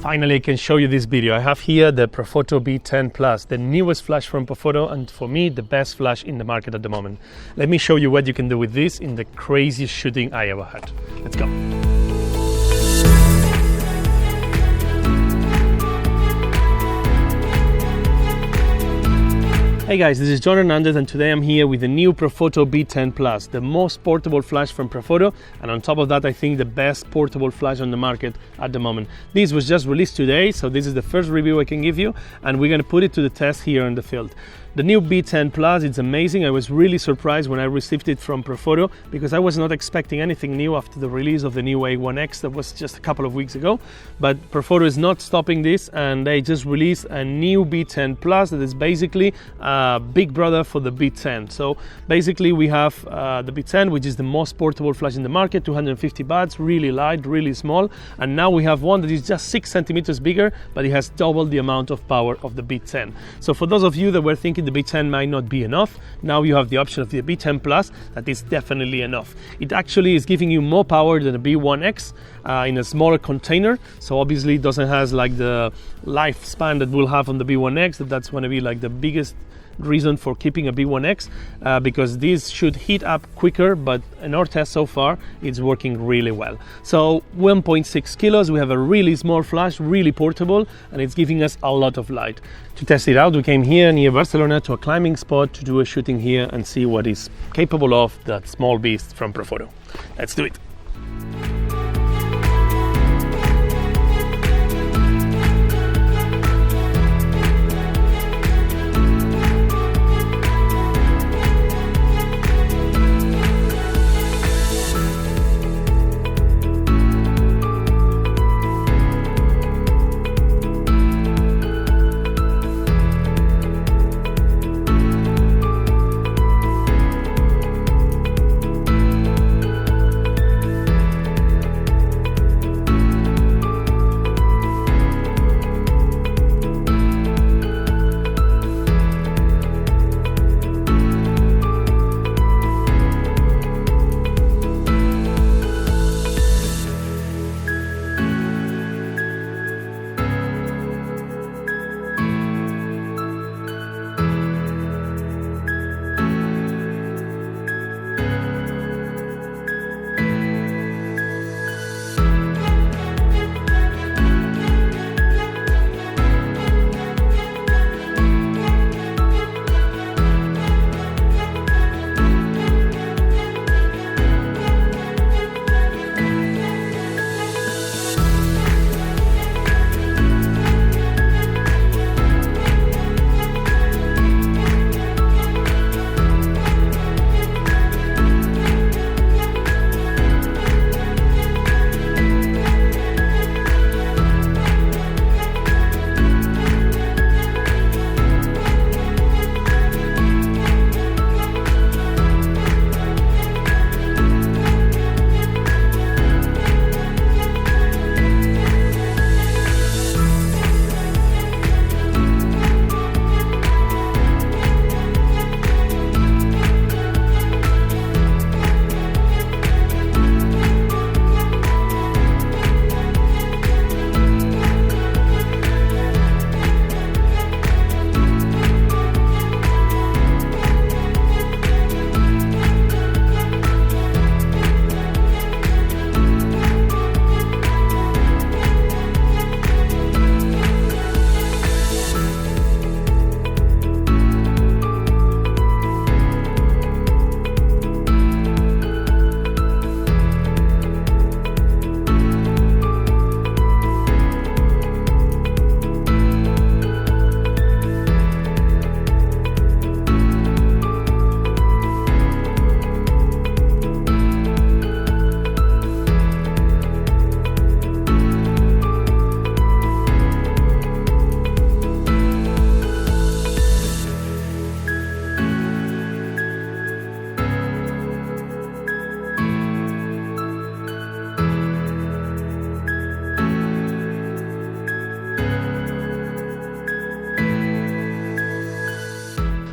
Finally, I can show you this video. I have here the Profoto B10 Plus, the newest flash from Profoto, and for me, the best flash in the market at the moment. Let me show you what you can do with this in the craziest shooting I ever had. Let's go. Hey guys, this is John Hernandez and today I'm here with the new Profoto B10 Plus, the most portable flash from Profoto, and on top of that I think the best portable flash on the market at the moment. This was just released today, so this is the first review I can give you and we're going to put it to the test here in the field. The new B10 Plus, it's amazing. I was really surprised when I received it from Profoto because I was not expecting anything new after the release of the new A1X that was just a couple of weeks ago. But Profoto is not stopping this and they just released a new B10 Plus that is basically a big brother for the B10. So basically we have the B10, which is the most portable flash in the market, 250 watts, really light, really small. And now we have one that is just 6 centimeters bigger, but it has double the amount of power of the B10. So for those of you that were thinking the B10 might not be enough, now you have the option of the B10 Plus that is definitely enough. It actually is giving you more power than the B1X in a smaller container, so obviously it doesn't have like the lifespan that we'll have on the B1X. That's going to be like the biggest reason for keeping a B1X because this should heat up quicker, but in our test so far it's working really well. So 1.6 kilos, we have a really small flash, really portable, and it's giving us a lot of light. To test it out, we came here near Barcelona to a climbing spot to do a shooting here and see what is capable of that small beast from Profoto. Let's do it.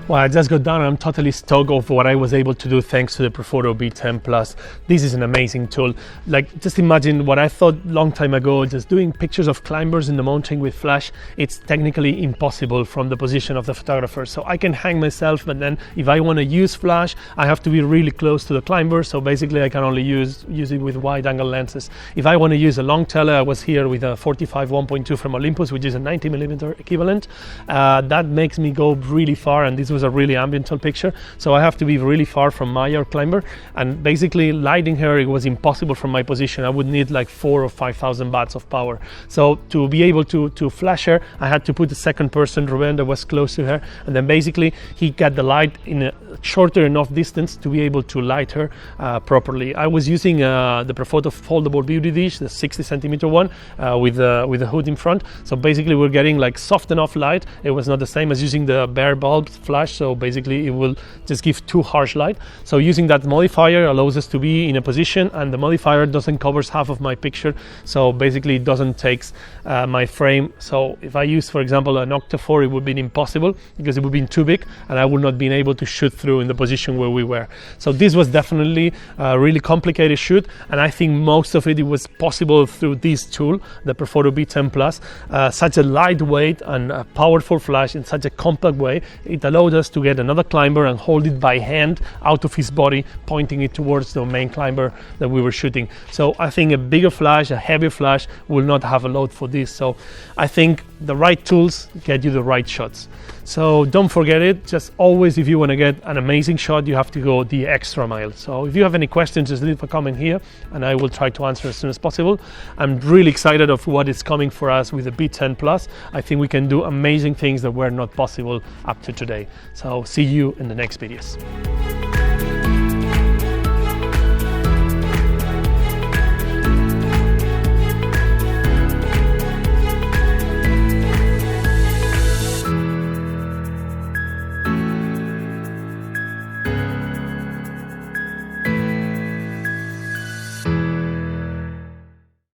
Well, I just got done and I'm totally stoked of what I was able to do thanks to the Profoto B10 Plus. This is an amazing tool. Like, just imagine what I thought long time ago, just doing pictures of climbers in the mountain with flash. It's technically impossible from the position of the photographer. So I can hang myself, but then if I want to use flash, I have to be really close to the climber. So basically I can only use it with wide angle lenses. If I want to use a long tele, I was here with a 45 1.2 from Olympus, which is a 90mm equivalent. That makes me go really far, and this was a really ambiental picture, so I have to be really far from Maya, our climber, and basically lighting her, it was impossible from my position. I would need like 4,000 or 5,000 watts of power. So to be able to flash her, I had to put the second person, Ruben, that was close to her, and then basically he got the light in a shorter enough distance to be able to light her properly. I was using the Profoto foldable beauty dish, the 60cm one, with the hood in front, so basically we're getting like soft enough light. It was not the same as using the bare bulb flash, so basically it will just give too harsh light. So using that modifier allows us to be in a position, and the modifier doesn't cover half of my picture, so basically it doesn't take my frame. So if I use, for example, an Octa4, it would be impossible because it would be too big and I would not be able to shoot through in the position where we were. So this was definitely a really complicated shoot, and I think most of it was possible through this tool, the Profoto B10 Plus. Such a lightweight and a powerful flash in such a compact way, it allowed us to get another climber and hold it by hand out of his body, pointing it towards the main climber that we were shooting. So I think a bigger flash, a heavier flash, will not have a load for this. So I think the right tools get you the right shots. So don't forget it. Just always, if you want to get an amazing shot, you have to go the extra mile. So if you have any questions, just leave a comment here and I will try to answer as soon as possible. I'm really excited of what is coming for us with the B10 Plus. I think we can do amazing things that were not possible up to today. So see you in the next videos.